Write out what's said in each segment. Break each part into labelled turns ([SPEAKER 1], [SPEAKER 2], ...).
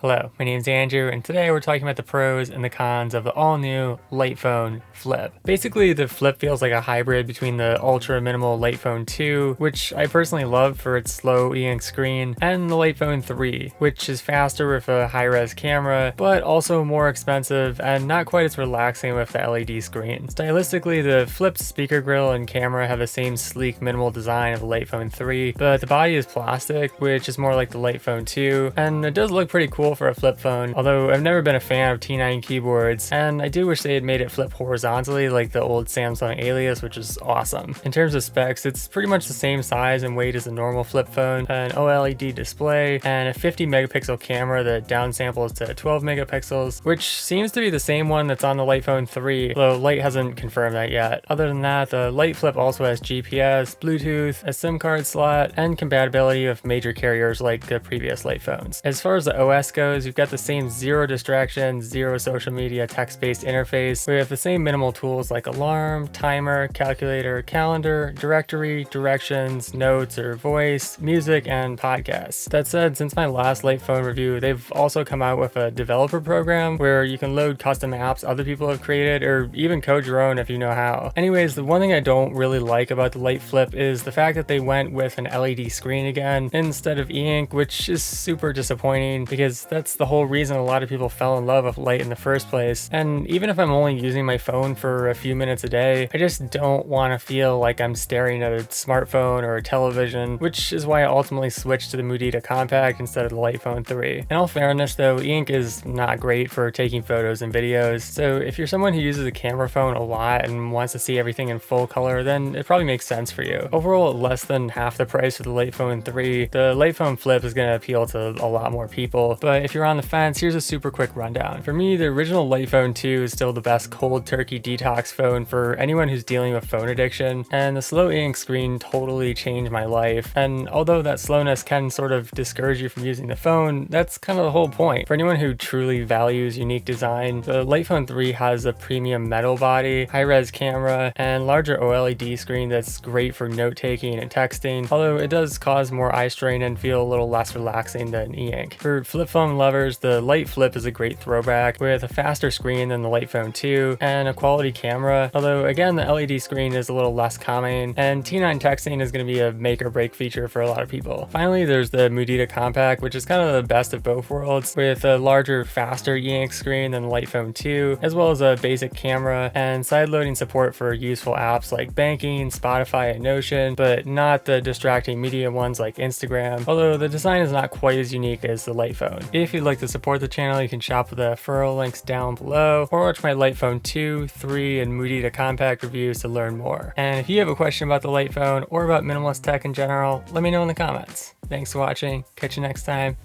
[SPEAKER 1] Hello, my name is Andrew, and today we're talking about the pros and the cons of the all-new Light Phone Flip. Basically, the Flip feels like a hybrid between the ultra-minimal Light Phone 2, which I personally love for its slow e-ink screen, and the Light Phone 3, which is faster with a high-res camera, but also more expensive and not quite as relaxing with the LED screen. Stylistically, the Flip's speaker grill and camera have the same sleek, minimal design of the Light Phone 3, but the body is plastic, which is more like the Light Phone 2, and it does look pretty cool for a flip phone, although I've never been a fan of T9 keyboards, and I do wish they had made it flip horizontally like the old Samsung Alias, which is awesome. In terms of specs, it's pretty much the same size and weight as a normal flip phone, an OLED display, and a 50 megapixel camera that downsamples to 12 megapixels, which seems to be the same one that's on the Light Phone 3, though Light hasn't confirmed that yet. Other than that, the Light Flip also has GPS, Bluetooth, a SIM card slot, and compatibility with major carriers like the previous Light phones. As far as the OS goes, you've got the same zero distractions, zero social media text-based interface. We have the same minimal tools like alarm, timer, calculator, calendar, directory, directions, notes or voice, music, and podcasts. That said, since my last Light Phone review, they've also come out with a developer program where you can load custom apps other people have created or even code your own if you know how. Anyways, the one thing I don't really like about the Light Flip is the fact that they went with an LED screen again instead of e-ink, which is super disappointing because that's the whole reason a lot of people fell in love with Light in the first place. And even if I'm only using my phone for a few minutes a day, I just don't want to feel like I'm staring at a smartphone or a television, which is why I ultimately switched to the Mudita Compact instead of the Light Phone 3. In all fairness though, e-ink is not great for taking photos and videos, so if you're someone who uses a camera phone a lot and wants to see everything in full color, then it probably makes sense for you. Overall, at less than half the price of the Light Phone 3, the Light Phone Flip is going to appeal to a lot more people, but if you're on the fence, here's a super quick rundown. For me, the original Light Phone 2 is still the best cold turkey detox phone for anyone who's dealing with phone addiction, and the slow ink screen totally changed my life. And although that slowness can sort of discourage you from using the phone, that's kind of the whole point. For anyone who truly values unique design, the Light Phone 3 has a premium metal body, high-res camera, and larger OLED screen that's great for note-taking and texting, although it does cause more eye strain and feel a little less relaxing than e-ink. For flip phone lovers, the Light Flip is a great throwback with a faster screen than the Light Phone 2 and a quality camera, although again the LED screen is a little less common, and T9 texting is going to be a make or break feature for a lot of people. Finally, there's the Mudita Compact, which is kind of the best of both worlds, with a larger, faster e-ink screen than the Light Phone 2, as well as a basic camera and side-loading support for useful apps like banking, Spotify, and Notion, but not the distracting media ones like Instagram, although the design is not quite as unique as the Light Phone. If you'd like to support the channel, you can shop with the referral links down below, or watch my Light Phone 2, 3, and Mudita Compact reviews to learn more. And if you have a question about the Light Phone or about minimalist tech in general, let me know in the comments. Thanks for watching. Catch you next time.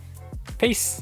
[SPEAKER 1] Peace!